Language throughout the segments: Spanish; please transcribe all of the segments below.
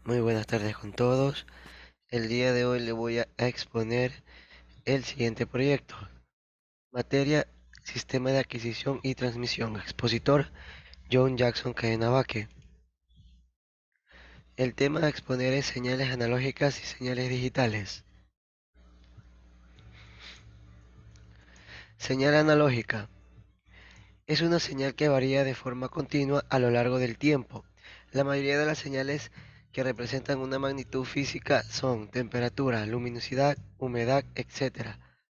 Muy buenas tardes con todos. El día de hoy le voy a exponer el siguiente proyecto. Materia, Sistema de Adquisición y Transmisión. Expositor, John Jackson Cadena Baque. El tema a exponer es señales analógicas y señales digitales. Señal analógica. Es una señal que varía de forma continua a lo largo del tiempo. La mayoría de las señales que representan una magnitud física son temperatura, luminosidad, humedad, etc.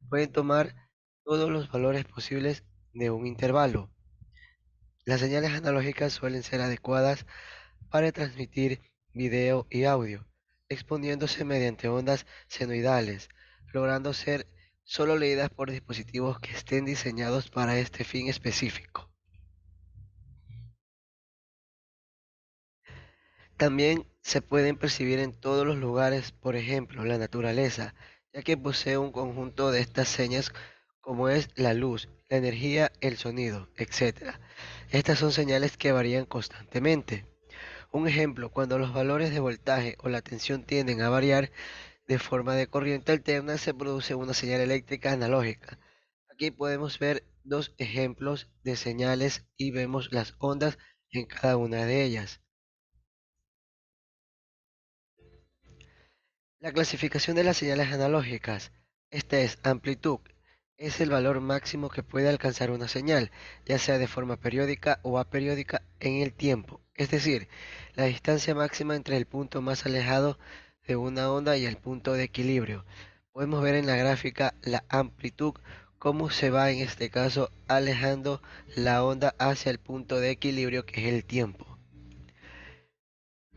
Pueden tomar todos los valores posibles de un intervalo. Las señales analógicas suelen ser adecuadas para transmitir video y audio, exponiéndose mediante ondas senoidales, logrando ser solo leídas por dispositivos que estén diseñados para este fin específico. También se pueden percibir en todos los lugares, por ejemplo, la naturaleza, ya que posee un conjunto de estas señas como es la luz, la energía, el sonido, etc. Estas son señales que varían constantemente. Un ejemplo, cuando los valores de voltaje o la tensión tienden a variar de forma de corriente alterna, se produce una señal eléctrica analógica. Aquí podemos ver dos ejemplos de señales y vemos las ondas en cada una de ellas. La clasificación de las señales analógicas. Esta es amplitud. Es el valor máximo que puede alcanzar una señal, ya sea de forma periódica o aperiódica en el tiempo. Es decir, la distancia máxima entre el punto más alejado de una onda y el punto de equilibrio. Podemos ver en la gráfica la amplitud, cómo se va en este caso alejando la onda hacia el punto de equilibrio que es el tiempo.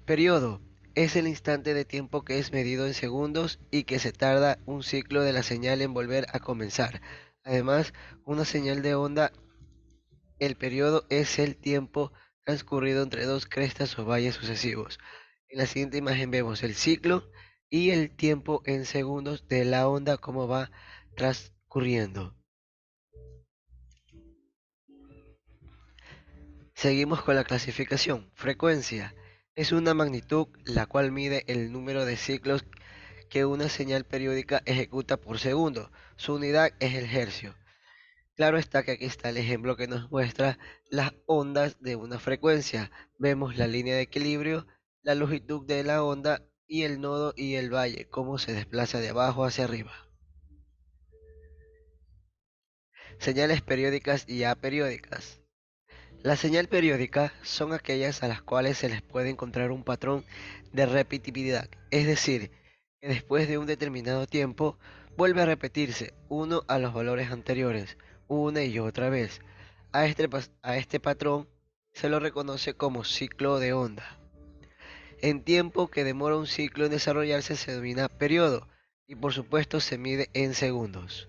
Periodo es el instante de tiempo que es medido en segundos y que se tarda un ciclo de la señal en volver a comenzar. Además, una señal de onda, el periodo es el tiempo transcurrido entre dos crestas o valles sucesivos. En la siguiente imagen vemos el ciclo y el tiempo en segundos de la onda como va transcurriendo. Seguimos con la clasificación. Frecuencia es una magnitud la cual mide el número de ciclos que una señal periódica ejecuta por segundo. Su unidad es el hercio. Claro está que aquí está el ejemplo que nos muestra las ondas de una frecuencia. Vemos la línea de equilibrio, la longitud de la onda y el nodo y el valle, cómo se desplaza de abajo hacia arriba. Señales periódicas y aperiódicas. La señal periódica son aquellas a las cuales se les puede encontrar un patrón de repetibilidad, es decir, que después de un determinado tiempo vuelve a repetirse uno a los valores anteriores, una y otra vez. A este patrón se lo reconoce como ciclo de onda. En tiempo que demora un ciclo en desarrollarse se denomina periodo y por supuesto se mide en segundos.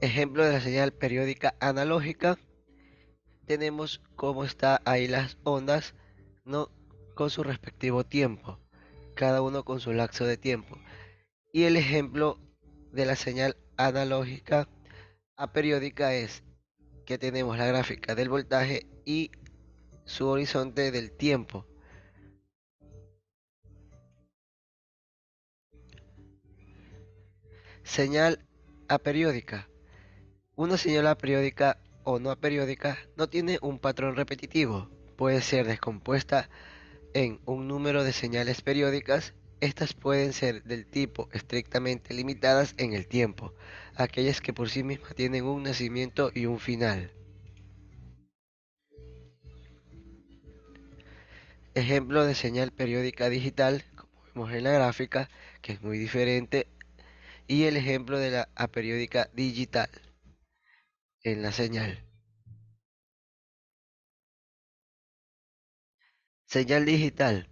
Ejemplo de la señal periódica analógica. Tenemos cómo está ahí las ondas, ¿no? Con su respectivo tiempo, cada uno con su lapso de tiempo. Y el ejemplo de la señal analógica aperiódica es que tenemos la gráfica del voltaje y su horizonte del tiempo. Señal aperiódica. Una señal aperiódica o no aperiódica no tiene un patrón repetitivo. Puede ser descompuesta en un número de señales periódicas. Estas pueden ser del tipo estrictamente limitadas en el tiempo, aquellas que por sí mismas tienen un nacimiento y un final. Ejemplo de señal periódica digital, como vemos en la gráfica, que es muy diferente, y el ejemplo de la aperiódica digital en la señal. Señal digital.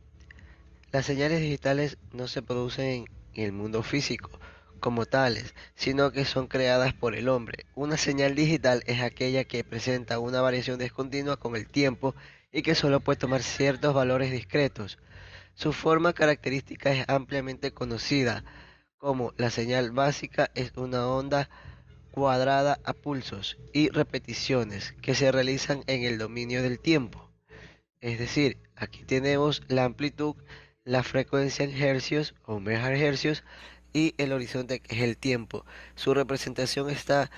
Las señales digitales no se producen en el mundo físico como tales, sino que son creadas por el hombre. Una señal digital es aquella que presenta una variación discontinua con el tiempo y que solo puede tomar ciertos valores discretos. Su forma característica es ampliamente conocida como la señal básica es una onda cuadrada a pulsos y repeticiones que se realizan en el dominio del tiempo. Es decir, aquí tenemos la amplitud, la frecuencia en hercios o megahercios y el horizonte que es el tiempo. Su representación está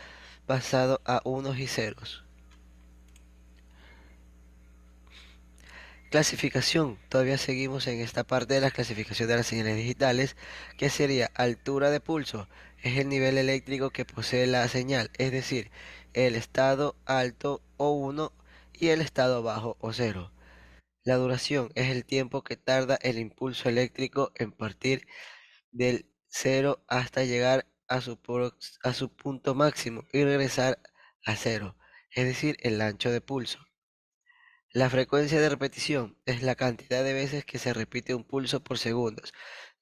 basado a unos y ceros. Clasificación. Todavía seguimos en esta parte de la clasificación de las señales digitales, que sería altura de pulso. Es el nivel eléctrico que posee la señal, es decir, el estado alto o 1 y el estado bajo o 0. La duración es el tiempo que tarda el impulso eléctrico en partir del 0 hasta llegar a su punto máximo y regresar a 0, es decir, el ancho de pulso. La frecuencia de repetición es la cantidad de veces que se repite un pulso por segundos.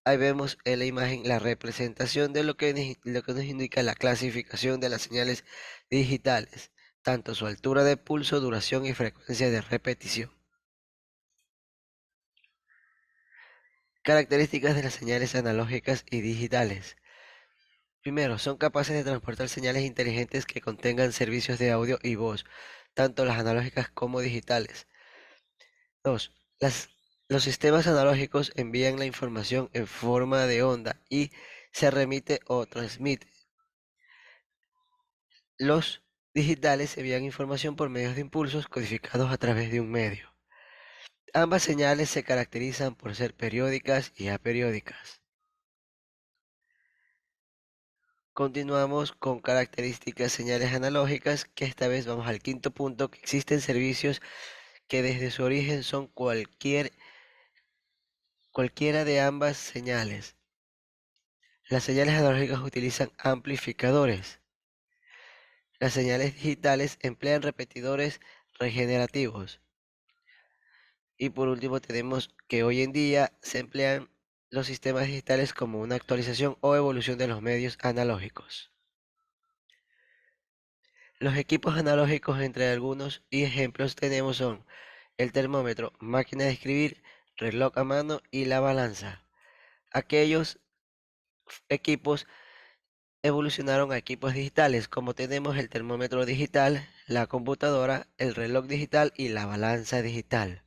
Ahí vemos en la imagen la representación de lo que nos indica la clasificación de las señales digitales, tanto su altura de pulso, duración y frecuencia de repetición. Características de las señales analógicas y digitales. Primero, son capaces de transportar señales inteligentes que contengan servicios de audio y voz, tanto las analógicas como digitales. 2. Los sistemas analógicos envían la información en forma de onda y se remite o transmite. Los digitales envían información por medios de impulsos codificados a través de un medio. Ambas señales se caracterizan por ser periódicas y aperiódicas. Continuamos con características señales analógicas, que esta vez vamos al quinto punto, que existen servicios que desde su origen son cualquiera de ambas señales. Las señales analógicas utilizan amplificadores. Las señales digitales emplean repetidores regenerativos. Y por último tenemos que hoy en día se emplean los sistemas digitales como una actualización o evolución de los medios analógicos. Los equipos analógicos, entre algunos y ejemplos tenemos son el termómetro, máquina de escribir, reloj a mano y la balanza. Aquellos equipos evolucionaron a equipos digitales, como tenemos el termómetro digital, la computadora, el reloj digital y la balanza digital.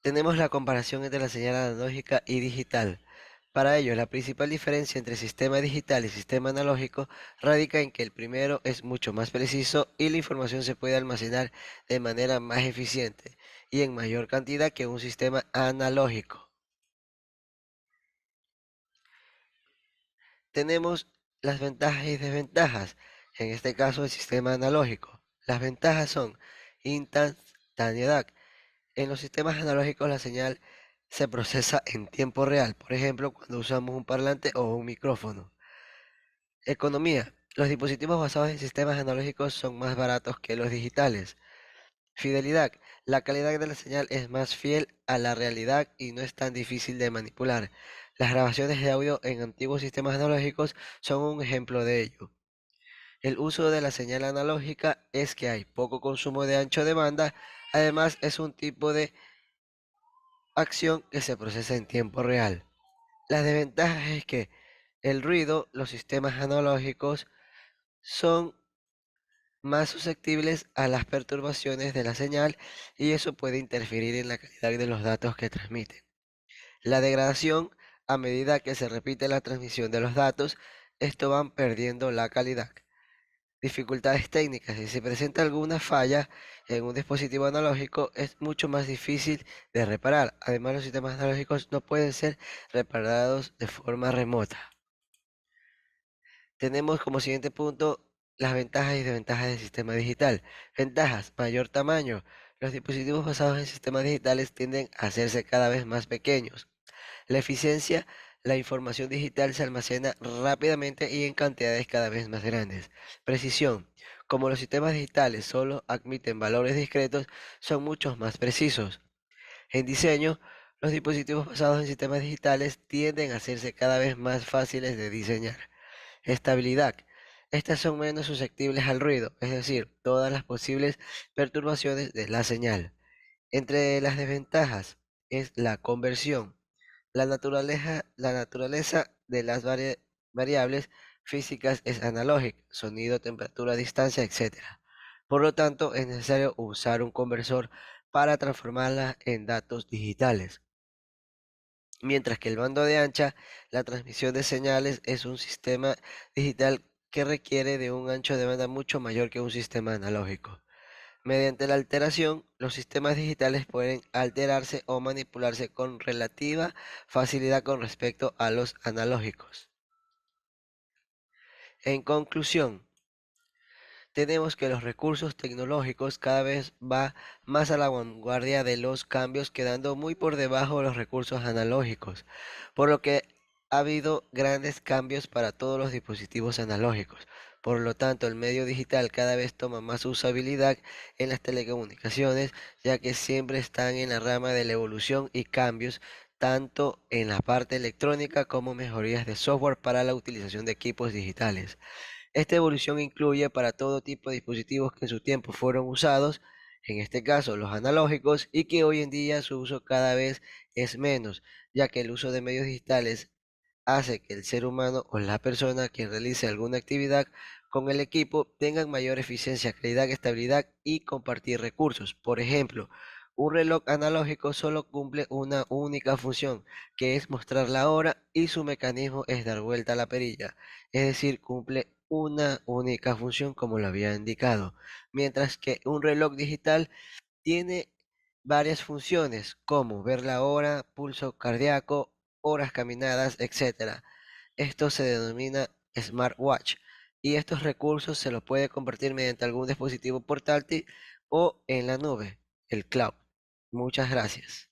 Tenemos la comparación entre la señal analógica y digital. Para ello, la principal diferencia entre sistema digital y sistema analógico radica en que el primero es mucho más preciso y la información se puede almacenar de manera más eficiente y en mayor cantidad que un sistema analógico. Tenemos las ventajas y desventajas, en este caso el sistema analógico. Las ventajas son instantaneidad. En los sistemas analógicos la señal se procesa en tiempo real, por ejemplo, cuando usamos un parlante o un micrófono. Economía. Los dispositivos basados en sistemas analógicos son más baratos que los digitales. Fidelidad. La calidad de la señal es más fiel a la realidad y no es tan difícil de manipular. Las grabaciones de audio en antiguos sistemas analógicos son un ejemplo de ello. El uso de la señal analógica es que hay poco consumo de ancho de banda, además es un tipo de acción que se procesa en tiempo real. Las desventajas es que el ruido, los sistemas analógicos son más susceptibles a las perturbaciones de la señal y eso puede interferir en la calidad de los datos que transmiten. La degradación, a medida que se repite la transmisión de los datos, esto van perdiendo la calidad. Dificultades técnicas. Si se presenta alguna falla en un dispositivo analógico, es mucho más difícil de reparar. Además, los sistemas analógicos no pueden ser reparados de forma remota. Tenemos como siguiente punto las ventajas y desventajas del sistema digital. Ventajas: mayor tamaño. Los dispositivos basados en sistemas digitales tienden a hacerse cada vez más pequeños. La eficiencia: la información digital se almacena rápidamente y en cantidades cada vez más grandes. Precisión: como los sistemas digitales solo admiten valores discretos, son mucho más precisos. En diseño, los dispositivos basados en sistemas digitales tienden a hacerse cada vez más fáciles de diseñar. Estabilidad: estas son menos susceptibles al ruido, es decir, todas las posibles perturbaciones de la señal. Entre las desventajas es la conversión. La naturaleza de las variables físicas es analógica, sonido, temperatura, distancia, etcétera. Por lo tanto, es necesario usar un conversor para transformarla en datos digitales. Mientras que el bando de ancha, la transmisión de señales es un sistema digital que requiere de un ancho de banda mucho mayor que un sistema analógico. Mediante la alteración, los sistemas digitales pueden alterarse o manipularse con relativa facilidad con respecto a los analógicos. En conclusión, tenemos que los recursos tecnológicos cada vez va más a la vanguardia de los cambios, quedando muy por debajo de los recursos analógicos, por lo que ha habido grandes cambios para todos los dispositivos analógicos. Por lo tanto, el medio digital cada vez toma más usabilidad en las telecomunicaciones, ya que siempre están en la rama de la evolución y cambios, tanto en la parte electrónica como mejorías de software para la utilización de equipos digitales. Esta evolución incluye para todo tipo de dispositivos que en su tiempo fueron usados, en este caso los analógicos, y que hoy en día su uso cada vez es menos, ya que el uso de medios digitales hace que el ser humano o la persona que realice alguna actividad con el equipo tengan mayor eficiencia, calidad, estabilidad y compartir recursos. Por ejemplo, un reloj analógico solo cumple una única función, que es mostrar la hora y su mecanismo es dar vuelta a la perilla, es decir, cumple una única función como lo había indicado, mientras que un reloj digital tiene varias funciones como ver la hora, pulso cardíaco, horas caminadas, etcétera. Esto se denomina smartwatch y estos recursos se los puede convertir mediante algún dispositivo portátil o en la nube, el cloud. Muchas gracias.